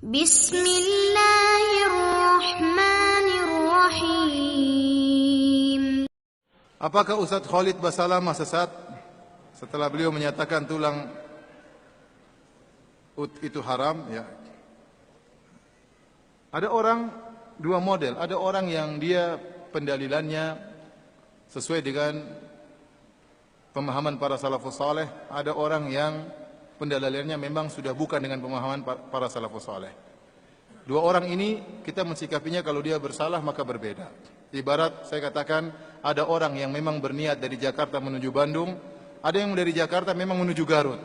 Bismillahirrahmanirrahim. Apakah Ustadz Khalid Basalamah sesat setelah beliau menyatakan tulang itu haram? Ya. Ada orang dua model. Ada orang yang dia pendalilannya sesuai dengan pemahaman para salafus saleh. Ada orang yang pendalilannya memang sudah bukan dengan pemahaman para salafus saleh. Dua orang ini kita mensikapinya kalau dia bersalah maka berbeda. Ibarat saya katakan ada orang yang memang berniat dari Jakarta menuju Bandung, ada yang dari Jakarta memang menuju Garut.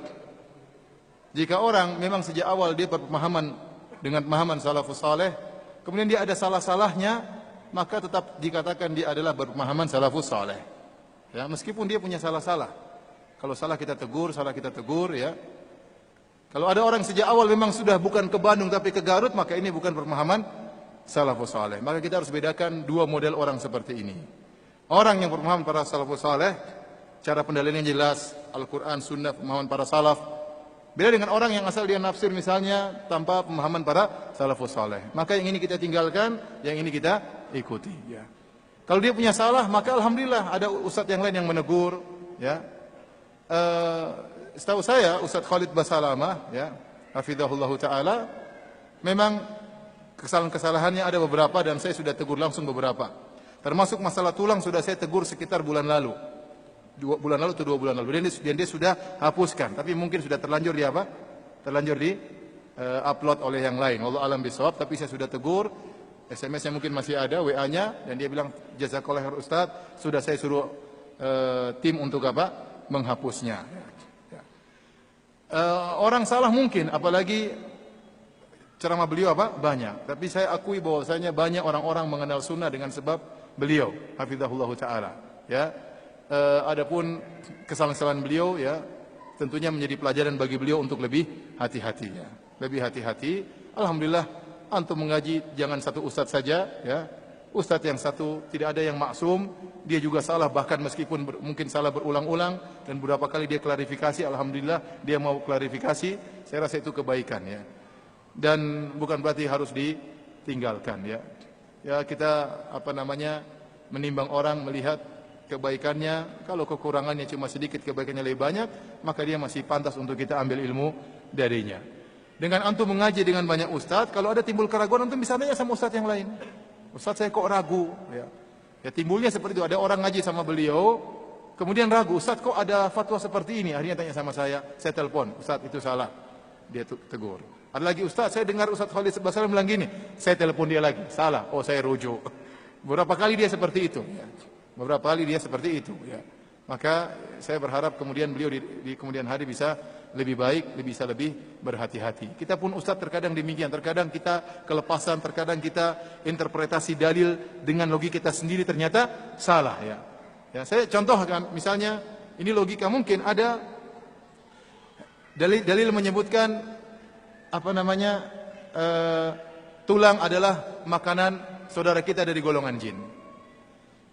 Jika orang memang sejak awal dia berpemahaman dengan pemahaman salafus saleh, kemudian dia ada salah-salahnya, maka tetap dikatakan dia adalah berpemahaman salafus saleh. Ya, meskipun dia punya salah-salah. Kalau salah kita tegur, ya. Kalau ada orang sejak awal memang sudah bukan ke Bandung tapi ke Garut, maka ini bukan pemahaman salafus saleh. Maka kita harus bedakan dua model orang seperti ini. Orang yang berpemahaman para salafus saleh, cara pendalilannya jelas, Al-Quran, Sunnah, pemahaman para salaf. Beda dengan orang yang asal dia nafsir misalnya tanpa pemahaman para salafus saleh. Maka yang ini kita tinggalkan, yang ini kita ikuti. Ya. Kalau dia punya salah, maka alhamdulillah ada ustadz yang lain yang menegur. Ya. Setahu saya Ustadz Khalid Basalamah, ya, hafizahullah taala, memang kesalahan-kesalahannya ada beberapa dan saya sudah tegur langsung beberapa. Termasuk masalah tulang sudah saya tegur sekitar bulan lalu. 2 bulan lalu atau 2 bulan lalu. Dan dia sudah hapuskan, tapi mungkin sudah terlanjur di apa? Terlanjur di upload oleh yang lain. Wallahu alam bisawab, tapi saya sudah tegur. SMS-nya mungkin masih ada, WA-nya, dan dia bilang jazakallah khair Ustaz, sudah saya suruh tim untuk apa? Menghapusnya. Orang salah mungkin, apalagi ceramah beliau apa? Banyak. Tapi saya akui bahwasanya banyak orang-orang mengenal sunnah dengan sebab beliau, hafizahullah taala. Ya, adapun kesalahan-kesalahan beliau, ya, tentunya menjadi pelajaran bagi beliau untuk lebih hati-hati. Ya. Lebih hati-hati. Alhamdulillah, antum mengaji jangan satu ustadz saja. Ya. Ustadz yang satu tidak ada yang maksum, dia juga salah bahkan meskipun mungkin salah berulang-ulang dan beberapa kali dia klarifikasi, alhamdulillah dia mau klarifikasi, saya rasa itu kebaikan, ya. Dan bukan berarti harus ditinggalkan, ya. Ya kita menimbang orang melihat kebaikannya, kalau kekurangannya cuma sedikit, kebaikannya lebih banyak, maka dia masih pantas untuk kita ambil ilmu darinya. Dengan antum mengaji dengan banyak ustadz, kalau ada timbul keraguan antum bisa tanya sama ustadz yang lain. Ustaz saya kok ragu, ya. Ya timbulnya seperti itu. Ada orang ngaji sama beliau, kemudian ragu, Ustaz kok ada fatwa seperti ini? Akhirnya tanya sama saya telepon, Ustaz itu salah. Dia tegur. Ada lagi, Ustaz saya dengar Ustaz Khalid Basalamah bilang gini, saya telepon dia lagi, salah. Oh saya rujuk. Beberapa kali dia seperti itu. Ya. Beberapa kali dia seperti itu. Ya. Maka saya berharap kemudian beliau di kemudian hari bisa lebih baik, bisa lebih berhati-hati. Kita pun Ustadz terkadang demikian, terkadang kita kelepasan, terkadang kita interpretasi dalil dengan logika kita sendiri ternyata salah, ya. Ya, saya contohkan misalnya ini logika mungkin ada dalil menyebutkan tulang adalah makanan saudara kita dari golongan jin.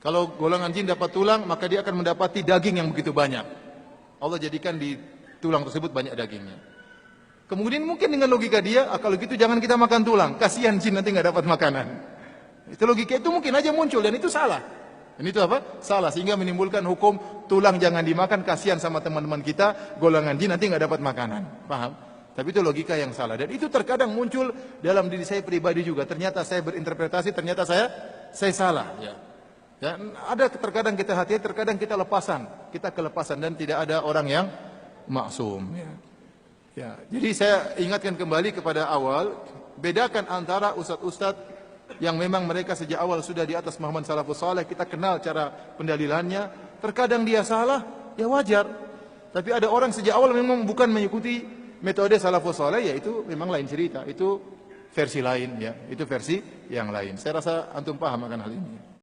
Kalau golongan jin dapat tulang, maka dia akan mendapati daging yang begitu banyak. Allah jadikan di tulang tersebut banyak dagingnya. Kemudian mungkin dengan logika dia, kalau gitu jangan kita makan tulang, kasihan jin nanti nggak dapat makanan. Itu logika itu mungkin aja muncul dan itu salah. Dan itu apa? Salah, sehingga menimbulkan hukum tulang jangan dimakan, kasihan sama teman-teman kita, golongan jin nanti nggak dapat makanan. Paham? Tapi itu logika yang salah dan itu terkadang muncul dalam diri saya pribadi juga. Ternyata saya berinterpretasi, ternyata saya salah. Ya. Ya, ada terkadang kita hati-hati, terkadang kita kelepasan dan tidak ada orang yang maksum. Ya. Ya, jadi saya ingatkan kembali kepada awal, bedakan antara ustadz-ustadz yang memang mereka sejak awal sudah di atas pemahaman salafus saleh, kita kenal cara pendalilannya, terkadang dia salah, ya wajar. Tapi ada orang sejak awal memang bukan mengikuti metode salafus saleh, ya itu memang lain cerita, itu versi lain, ya, itu versi yang lain. Saya rasa antum paham akan hal ini.